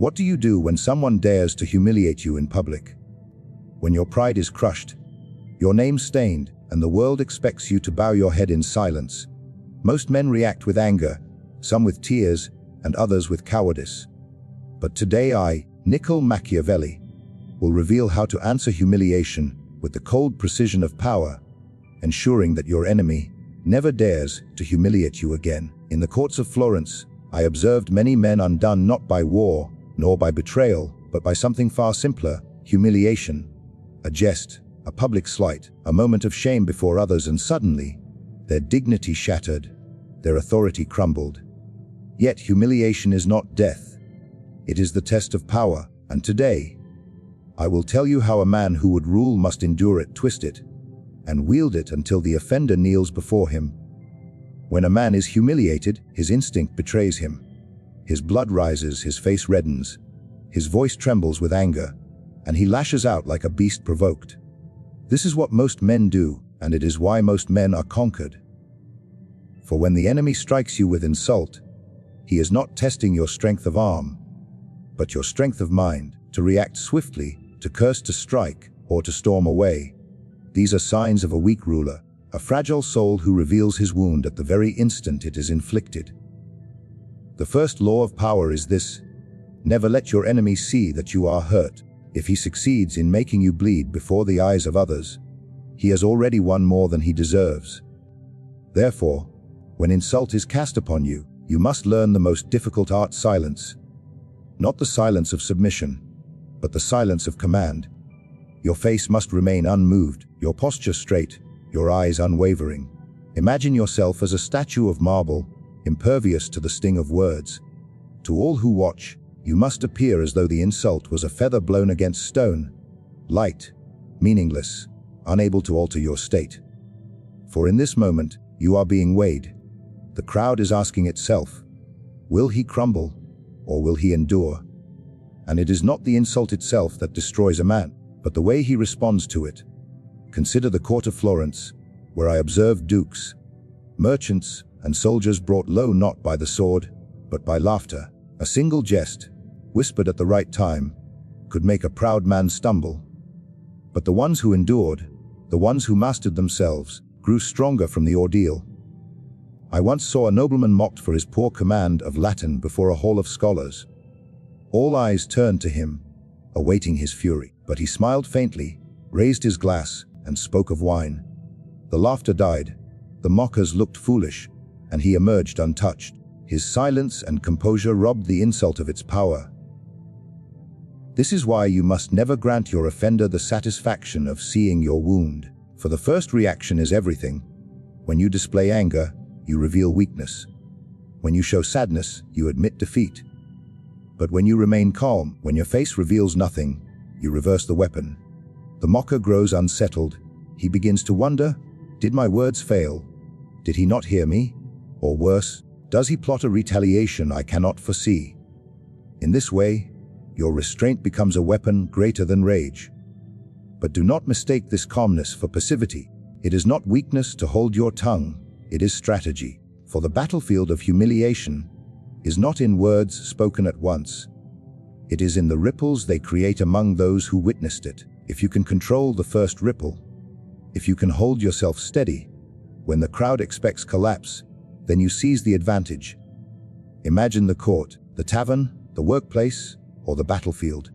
What do you do when someone dares to humiliate you in public? When your pride is crushed, your name stained, and the world expects you to bow your head in silence. Most men react with anger, some with tears, and others with cowardice. But today I, Niccolò Machiavelli, will reveal how to answer humiliation with the cold precision of power, ensuring that your enemy never dares to humiliate you again. In the courts of Florence, I observed many men undone not by war, nor by betrayal, but by something far simpler: humiliation. A jest, a public slight, a moment of shame before others, and suddenly, their dignity shattered, their authority crumbled. Yet humiliation is not death. It is the test of power, and today, I will tell you how a man who would rule must endure it, twist it, and wield it until the offender kneels before him. When a man is humiliated, his instinct betrays him. His blood rises, his face reddens, his voice trembles with anger, and he lashes out like a beast provoked. This is what most men do, and it is why most men are conquered. For when the enemy strikes you with insult, he is not testing your strength of arm, but your strength of mind, to react swiftly, to curse, to strike, or to storm away. These are signs of a weak ruler, a fragile soul who reveals his wound at the very instant it is inflicted. The first law of power is this: never let your enemy see that you are hurt. If he succeeds in making you bleed before the eyes of others, he has already won more than he deserves. Therefore, when insult is cast upon you, you must learn the most difficult art: silence. Not the silence of submission, but the silence of command. Your face must remain unmoved, your posture straight, your eyes unwavering. Imagine yourself as a statue of marble, impervious to the sting of words. To all who watch, you must appear as though the insult was a feather blown against stone, light, meaningless, unable to alter your state. For in this moment, you are being weighed. The crowd is asking itself, will he crumble, or will he endure? And it is not the insult itself that destroys a man, but the way he responds to it. Consider the court of Florence, where I observed dukes, merchants, and soldiers brought low not by the sword, but by laughter. A single jest, whispered at the right time, could make a proud man stumble. But the ones who endured, the ones who mastered themselves, grew stronger from the ordeal. I once saw a nobleman mocked for his poor command of Latin before a hall of scholars. All eyes turned to him, awaiting his fury, but he smiled faintly, raised his glass, and spoke of wine. The laughter died, the mockers looked foolish, and he emerged untouched. His silence and composure robbed the insult of its power. This is why you must never grant your offender the satisfaction of seeing your wound, for the first reaction is everything. When you display anger, you reveal weakness. When you show sadness, you admit defeat. But when you remain calm, when your face reveals nothing, you reverse the weapon. The mocker grows unsettled. He begins to wonder, did my words fail? Did he not hear me? Or worse, does he plot a retaliation I cannot foresee? In this way, your restraint becomes a weapon greater than rage. But do not mistake this calmness for passivity. It is not weakness to hold your tongue, it is strategy. For the battlefield of humiliation is not in words spoken at once. It is in the ripples they create among those who witnessed it. If you can control the first ripple, if you can hold yourself steady, when the crowd expects collapse, then you seize the advantage. Imagine the court, the tavern, the workplace, or the battlefield.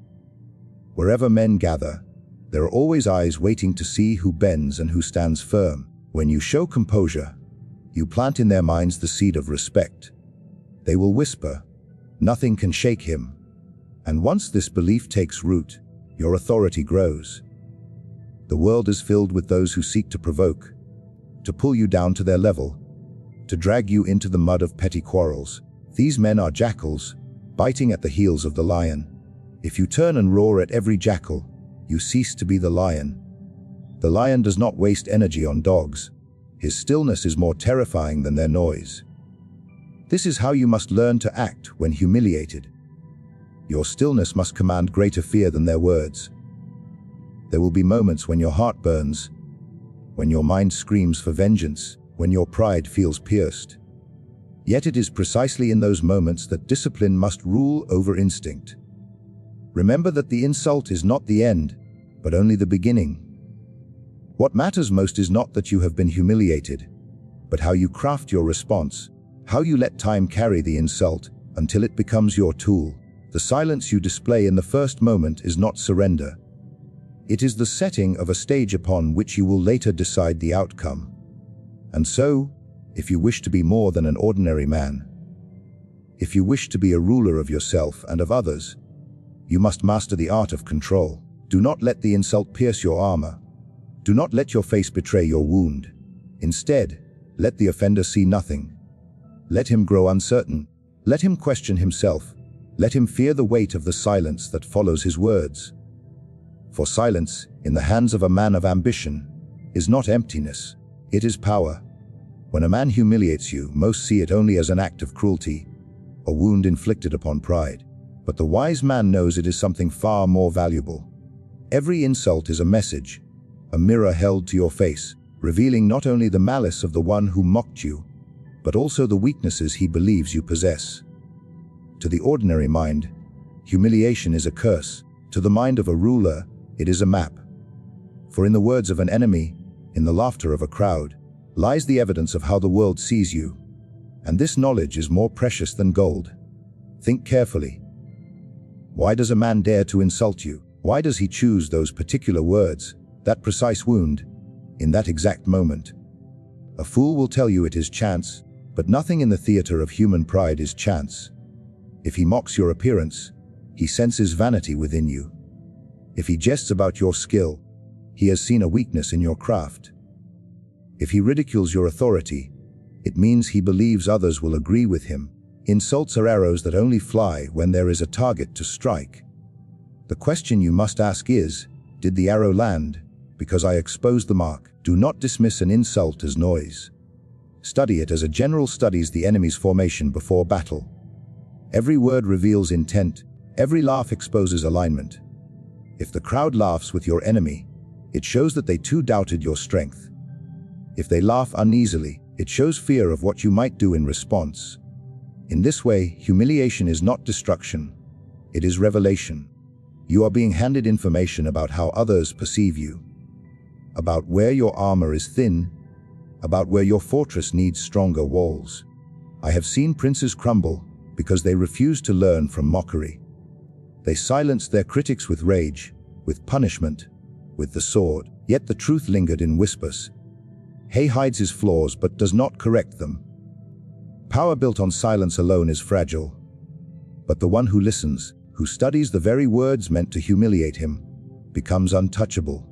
Wherever men gather, there are always eyes waiting to see who bends and who stands firm. When you show composure, you plant in their minds the seed of respect. They will whisper, nothing can shake him. And once this belief takes root, your authority grows. The world is filled with those who seek to provoke, to pull you down to their level, to drag you into the mud of petty quarrels. These men are jackals, biting at the heels of the lion. If you turn and roar at every jackal, you cease to be the lion. The lion does not waste energy on dogs. His stillness is more terrifying than their noise. This is how you must learn to act when humiliated. Your stillness must command greater fear than their words. There will be moments when your heart burns, when your mind screams for vengeance, when your pride feels pierced. Yet it is precisely in those moments that discipline must rule over instinct. Remember that the insult is not the end, but only the beginning. What matters most is not that you have been humiliated, but how you craft your response, how you let time carry the insult until it becomes your tool. The silence you display in the first moment is not surrender. It is the setting of a stage upon which you will later decide the outcome. And so, if you wish to be more than an ordinary man, if you wish to be a ruler of yourself and of others, you must master the art of control. Do not let the insult pierce your armor. Do not let your face betray your wound. Instead, let the offender see nothing. Let him grow uncertain. Let him question himself. Let him fear the weight of the silence that follows his words. For silence, in the hands of a man of ambition, is not emptiness, it is power. When a man humiliates you, most see it only as an act of cruelty, a wound inflicted upon pride. But the wise man knows it is something far more valuable. Every insult is a message, a mirror held to your face, revealing not only the malice of the one who mocked you, but also the weaknesses he believes you possess. To the ordinary mind, humiliation is a curse. To the mind of a ruler, it is a map. For in the words of an enemy, in the laughter of a crowd, lies the evidence of how the world sees you. And this knowledge is more precious than gold. Think carefully. Why does a man dare to insult you? Why does he choose those particular words, that precise wound, in that exact moment? A fool will tell you it is chance, but nothing in the theater of human pride is chance. If he mocks your appearance, he senses vanity within you. If he jests about your skill, he has seen a weakness in your craft. If he ridicules your authority, it means he believes others will agree with him. Insults are arrows that only fly when there is a target to strike. The question you must ask is, did the arrow land? Because I exposed the mark. Do not dismiss an insult as noise. Study it as a general studies the enemy's formation before battle. Every word reveals intent. Every laugh exposes alignment. If the crowd laughs with your enemy, it shows that they too doubted your strength. If they laugh uneasily, it shows fear of what you might do in response. In this way, humiliation is not destruction. It is revelation. You are being handed information about how others perceive you, about where your armor is thin, about where your fortress needs stronger walls. I have seen princes crumble because they refused to learn from mockery. They silenced their critics with rage, with punishment, with the sword. Yet the truth lingered in whispers. He hides his flaws but does not correct them. Power built on silence alone is fragile. But the one who listens, who studies the very words meant to humiliate him, becomes untouchable.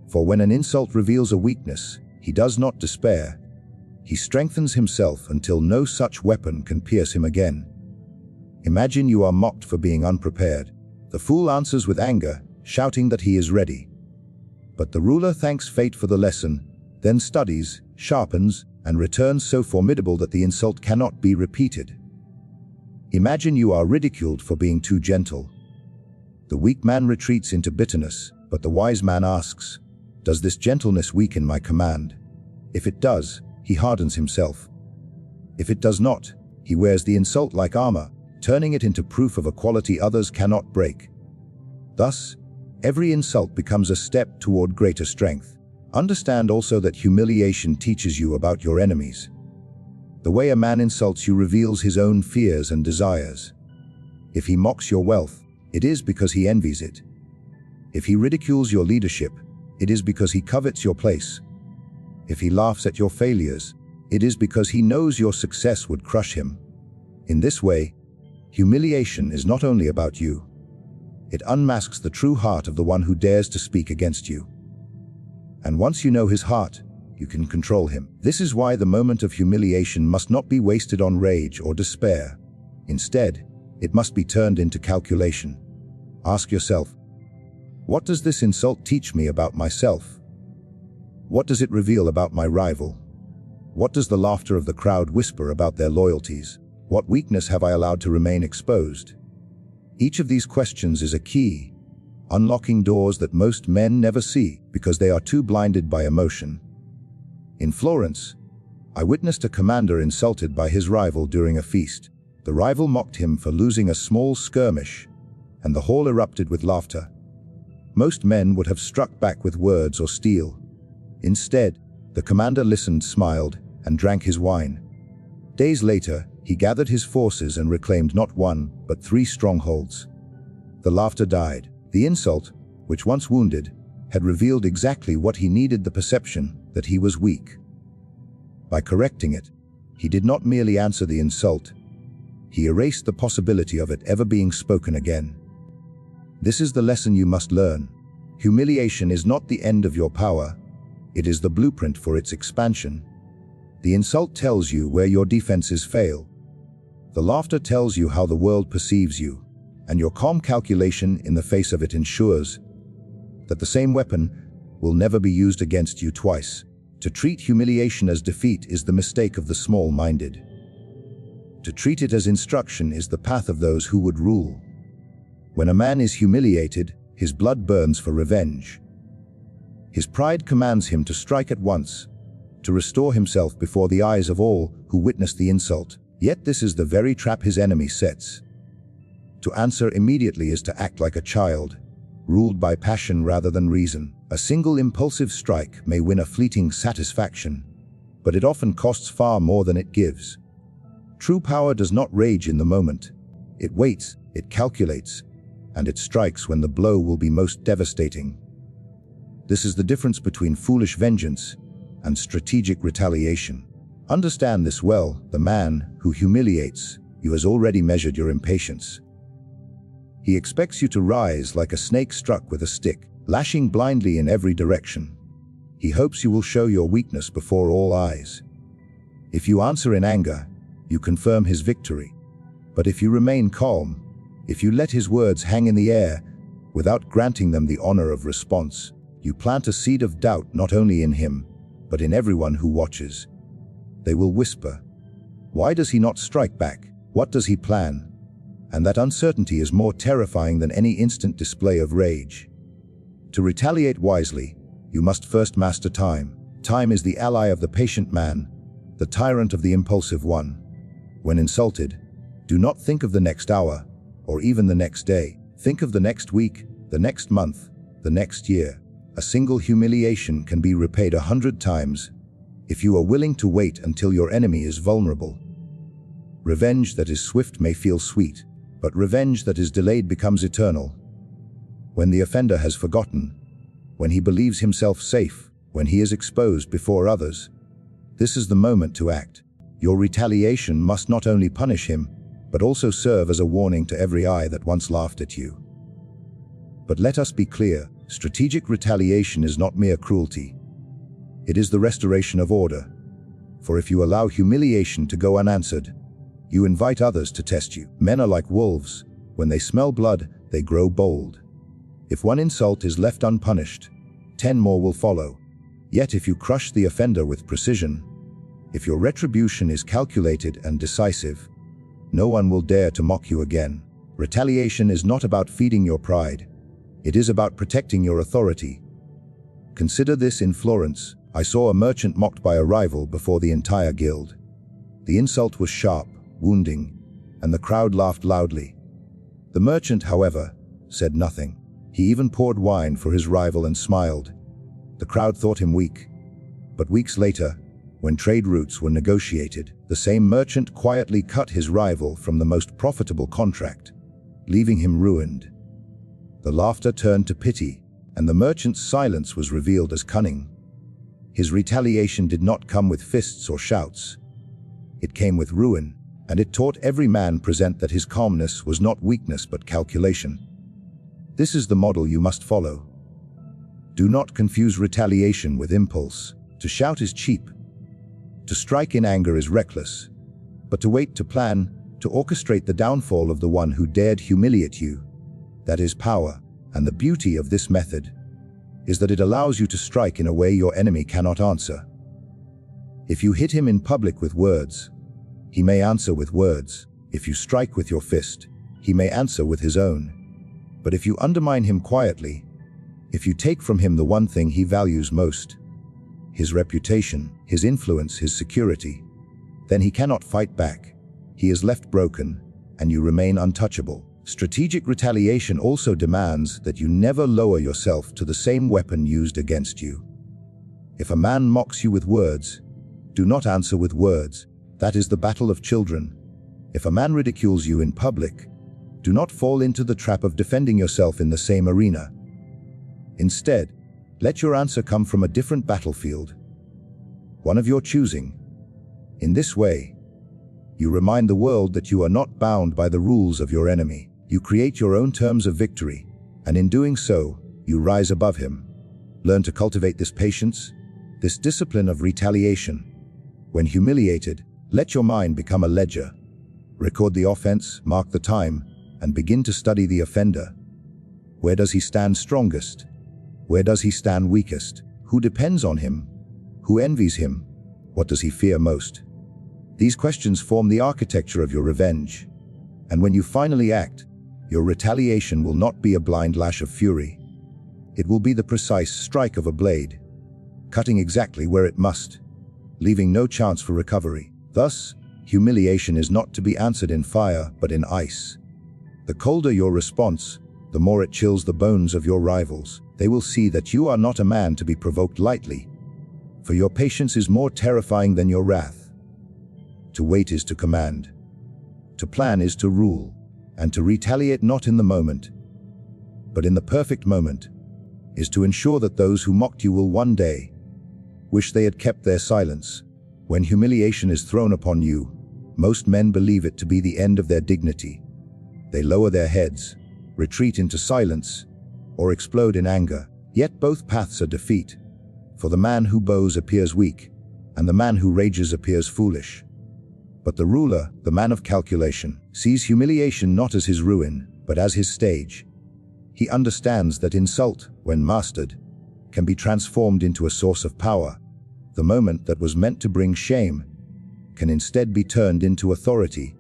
For when an insult reveals a weakness, he does not despair. He strengthens himself until no such weapon can pierce him again. Imagine you are mocked for being unprepared. The fool answers with anger, shouting that he is ready. But the ruler thanks fate for the lesson, then studies, sharpens, and returns so formidable that the insult cannot be repeated. Imagine you are ridiculed for being too gentle. The weak man retreats into bitterness, but the wise man asks, does this gentleness weaken my command? If it does, he hardens himself. If it does not, he wears the insult like armor, turning it into proof of a quality others cannot break. Thus, every insult becomes a step toward greater strength. Understand also that humiliation teaches you about your enemies. The way a man insults you reveals his own fears and desires. If he mocks your wealth, it is because he envies it. If he ridicules your leadership, it is because he covets your place. If he laughs at your failures, it is because he knows your success would crush him. In this way, humiliation is not only about you. It unmasks the true heart of the one who dares to speak against you. And once you know his heart, you can control him. This is why the moment of humiliation must not be wasted on rage or despair. Instead, it must be turned into calculation. Ask yourself, what does this insult teach me about myself? What does it reveal about my rival? What does the laughter of the crowd whisper about their loyalties? What weakness have I allowed to remain exposed? Each of these questions is a key, unlocking doors that most men never see because they are too blinded by emotion. In Florence, I witnessed a commander insulted by his rival during a feast. The rival mocked him for losing a small skirmish, and the hall erupted with laughter. Most men would have struck back with words or steel. Instead, the commander listened, smiled, and drank his wine. Days later, he gathered his forces and reclaimed not one, but 3 strongholds. The laughter died. The insult, which once wounded, had revealed exactly what he needed: the perception that he was weak. By correcting it, he did not merely answer the insult, he erased the possibility of it ever being spoken again. This is the lesson you must learn. Humiliation is not the end of your power, it is the blueprint for its expansion. The insult tells you where your defenses fail. The laughter tells you how the world perceives you, and your calm calculation in the face of it ensures that the same weapon will never be used against you twice. To treat humiliation as defeat is the mistake of the small-minded. To treat it as instruction is the path of those who would rule. When a man is humiliated, his blood burns for revenge. His pride commands him to strike at once, to restore himself before the eyes of all who witness the insult. Yet this is the very trap his enemy sets. To answer immediately is to act like a child, ruled by passion rather than reason. A single impulsive strike may win a fleeting satisfaction, but it often costs far more than it gives. True power does not rage in the moment. It waits, it calculates, and it strikes when the blow will be most devastating. This is the difference between foolish vengeance and strategic retaliation. Understand this well: the man who humiliates you has already measured your impatience. He expects you to rise like a snake struck with a stick, lashing blindly in every direction. He hopes you will show your weakness before all eyes. If you answer in anger, you confirm his victory. But if you remain calm, if you let his words hang in the air without granting them the honor of response, you plant a seed of doubt not only in him, but in everyone who watches. They will whisper, "Why does he not strike back? What does he plan?" And that uncertainty is more terrifying than any instant display of rage. To retaliate wisely, you must first master time. Time is the ally of the patient man, the tyrant of the impulsive one. When insulted, do not think of the next hour, or even the next day. Think of the next week, the next month, the next year. A single humiliation can be repaid 100 times if you are willing to wait until your enemy is vulnerable. Revenge that is swift may feel sweet, but revenge that is delayed becomes eternal. When the offender has forgotten, when he believes himself safe, when he is exposed before others, this is the moment to act. Your retaliation must not only punish him, but also serve as a warning to every eye that once laughed at you. But let us be clear, strategic retaliation is not mere cruelty. It is the restoration of order. For if you allow humiliation to go unanswered, you invite others to test you. Men are like wolves. When they smell blood, they grow bold. If one insult is left unpunished, 10 more will follow. Yet if you crush the offender with precision, if your retribution is calculated and decisive, no one will dare to mock you again. Retaliation is not about feeding your pride. It is about protecting your authority. Consider this: in Florence, I saw a merchant mocked by a rival before the entire guild. The insult was sharp, wounding, and the crowd laughed loudly. The merchant, however, said nothing. He even poured wine for his rival and smiled. The crowd thought him weak. But weeks later, when trade routes were negotiated, the same merchant quietly cut his rival from the most profitable contract, leaving him ruined. The laughter turned to pity, and the merchant's silence was revealed as cunning. His retaliation did not come with fists or shouts. It came with ruin, and it taught every man present that his calmness was not weakness but calculation. This is the model you must follow. Do not confuse retaliation with impulse. To shout is cheap. To strike in anger is reckless. But to wait, to plan, to orchestrate the downfall of the one who dared humiliate you, that is power. And the beauty of this method is that it allows you to strike in a way your enemy cannot answer. If you hit him in public with words, he may answer with words. If you strike with your fist, he may answer with his own. But if you undermine him quietly, if you take from him the one thing he values most, his reputation, his influence, his security, then he cannot fight back. He is left broken, and you remain untouchable. Strategic retaliation also demands that you never lower yourself to the same weapon used against you. If a man mocks you with words, do not answer with words. That is the battle of children. If a man ridicules you in public, do not fall into the trap of defending yourself in the same arena. Instead, let your answer come from a different battlefield, one of your choosing. In this way, you remind the world that you are not bound by the rules of your enemy. You create your own terms of victory, and in doing so, you rise above him. Learn to cultivate this patience, this discipline of retaliation. When humiliated, let your mind become a ledger. Record the offense, mark the time, and begin to study the offender. Where does he stand strongest? Where does he stand weakest? Who depends on him? Who envies him? What does he fear most? These questions form the architecture of your revenge. And when you finally act, your retaliation will not be a blind lash of fury. It will be the precise strike of a blade, cutting exactly where it must, leaving no chance for recovery. Thus, humiliation is not to be answered in fire, but in ice. The colder your response, the more it chills the bones of your rivals. They will see that you are not a man to be provoked lightly, for your patience is more terrifying than your wrath. To wait is to command. To plan is to rule, and to retaliate not in the moment, but in the perfect moment, is to ensure that those who mocked you will one day wish they had kept their silence. When humiliation is thrown upon you, most men believe it to be the end of their dignity. They lower their heads, retreat into silence, or explode in anger. Yet both paths are defeat, for the man who bows appears weak, and the man who rages appears foolish. But the ruler, the man of calculation, sees humiliation not as his ruin, but as his stage. He understands that insult, when mastered, can be transformed into a source of power. The moment that was meant to bring shame can instead be turned into authority,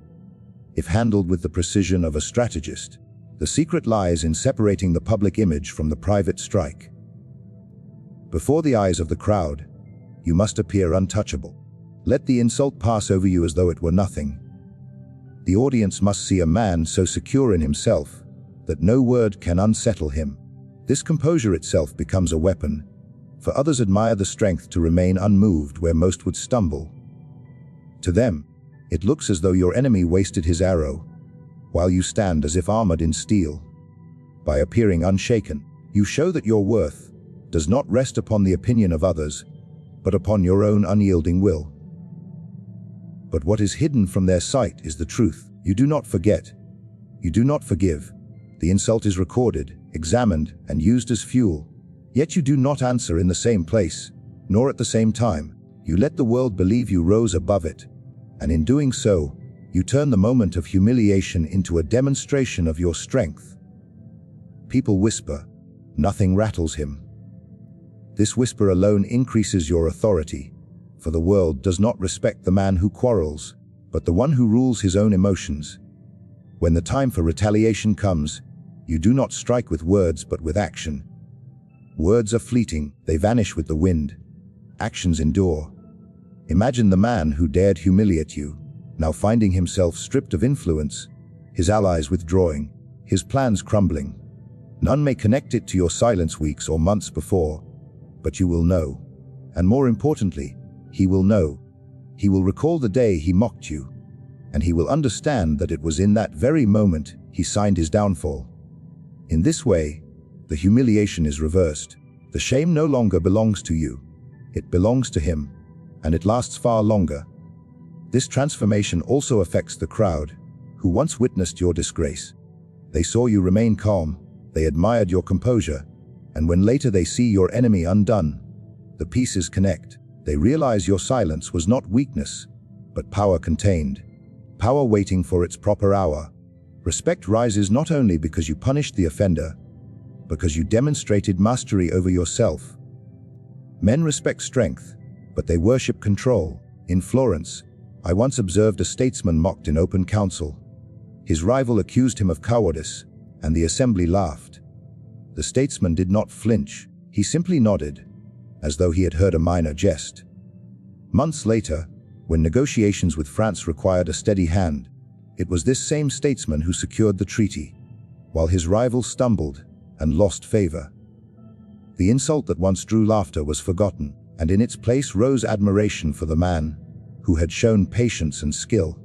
if handled with the precision of a strategist. The secret lies in separating the public image from the private strike. Before the eyes of the crowd, you must appear untouchable. Let the insult pass over you as though it were nothing. The audience must see a man so secure in himself that no word can unsettle him. This composure itself becomes a weapon, for others admire the strength to remain unmoved where most would stumble. To them, it looks as though your enemy wasted his arrow, while you stand as if armored in steel. By appearing unshaken, you show that your worth does not rest upon the opinion of others, but upon your own unyielding will. But what is hidden from their sight is the truth. You do not forget. You do not forgive. The insult is recorded, examined, and used as fuel. Yet you do not answer in the same place, nor at the same time. You let the world believe you rose above it, and in doing so, you turn the moment of humiliation into a demonstration of your strength. People whisper, nothing rattles him. This whisper alone increases your authority, for the world does not respect the man who quarrels, but the one who rules his own emotions. When the time for retaliation comes, you do not strike with words but with action. Words are fleeting, they vanish with the wind. Actions endure. Imagine the man who dared humiliate you, now finding himself stripped of influence, his allies withdrawing, his plans crumbling. None may connect it to your silence weeks or months before, but you will know. And more importantly, he will know. He will recall the day he mocked you, and he will understand that it was in that very moment he signed his downfall. In this way, the humiliation is reversed. The shame no longer belongs to you. It belongs to him, and it lasts far longer. This transformation also affects the crowd, who once witnessed your disgrace. They saw you remain calm, they admired your composure, and when later they see your enemy undone, the pieces connect. They realize your silence was not weakness, but power contained, power waiting for its proper hour. Respect rises not only because you punished the offender, because you demonstrated mastery over yourself. Men respect strength, but they worship control. In Florence, I once observed a statesman mocked in open council. His rival accused him of cowardice, and the assembly laughed. The statesman did not flinch, he simply nodded, as though he had heard a minor jest. Months later, when negotiations with France required a steady hand, it was this same statesman who secured the treaty. while his rival stumbled and lost favor. The insult that once drew laughter was forgotten, and in its place rose admiration for the man who had shown patience and skill.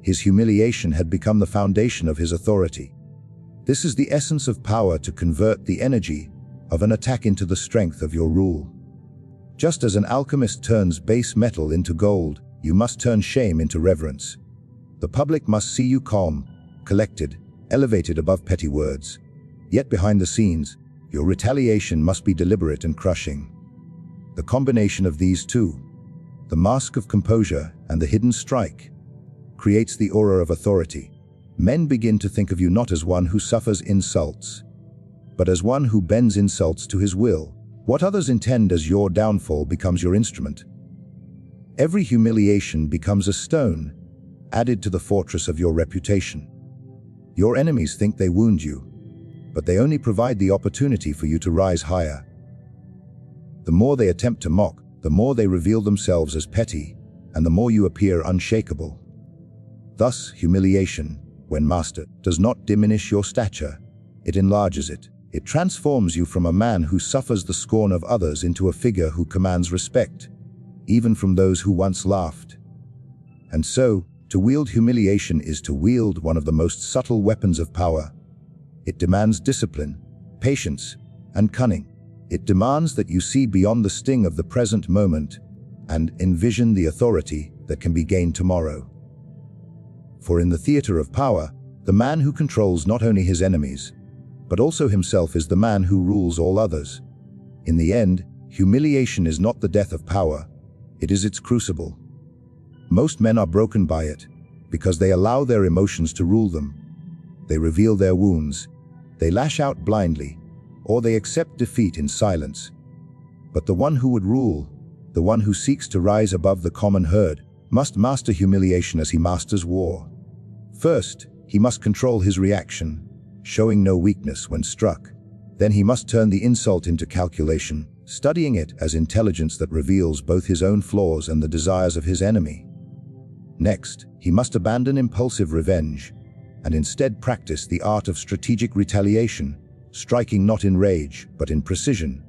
His humiliation had become the foundation of his authority. This is the essence of power, to convert the energy of an attack into the strength of your rule. Just as an alchemist turns base metal into gold, you must turn shame into reverence. The public must see you calm, collected, elevated above petty words. Yet behind the scenes, your retaliation must be deliberate and crushing. The combination of these two, the mask of composure and the hidden strike, creates the aura of authority. Men begin to think of you not as one who suffers insults, but as one who bends insults to his will. What others intend as your downfall becomes your instrument. Every humiliation becomes a stone added to the fortress of your reputation. Your enemies think they wound you, but they only provide the opportunity for you to rise higher. The more they attempt to mock, the more they reveal themselves as petty, and the more you appear unshakable. Thus, humiliation, when mastered, does not diminish your stature, it enlarges it. It transforms you from a man who suffers the scorn of others into a figure who commands respect, even from those who once laughed. And so, to wield humiliation is to wield one of the most subtle weapons of power. It demands discipline, patience, and cunning. It demands that you see beyond the sting of the present moment and envision the authority that can be gained tomorrow. For in the theater of power, the man who controls not only his enemies, but also himself is the man who rules all others. In the end, humiliation is not the death of power, it is its crucible. Most men are broken by it because they allow their emotions to rule them. They reveal their wounds, they lash out blindly, or they accept defeat in silence. But the one who would rule, the one who seeks to rise above the common herd, must master humiliation as he masters war. First, he must control his reaction, showing no weakness when struck. Then he must turn the insult into calculation, studying it as intelligence that reveals both his own flaws and the desires of his enemy. Next, he must abandon impulsive revenge, and instead practice the art of strategic retaliation, striking not in rage, but in precision,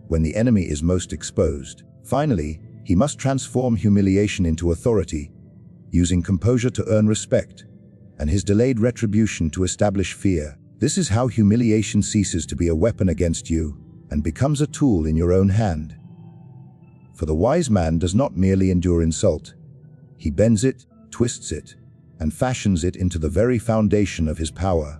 when the enemy is most exposed. Finally, he must transform humiliation into authority, using composure to earn respect, and his delayed retribution to establish fear. This is how humiliation ceases to be a weapon against you and becomes a tool in your own hand. For the wise man does not merely endure insult. He bends it, twists it, and fashions it into the very foundation of his power.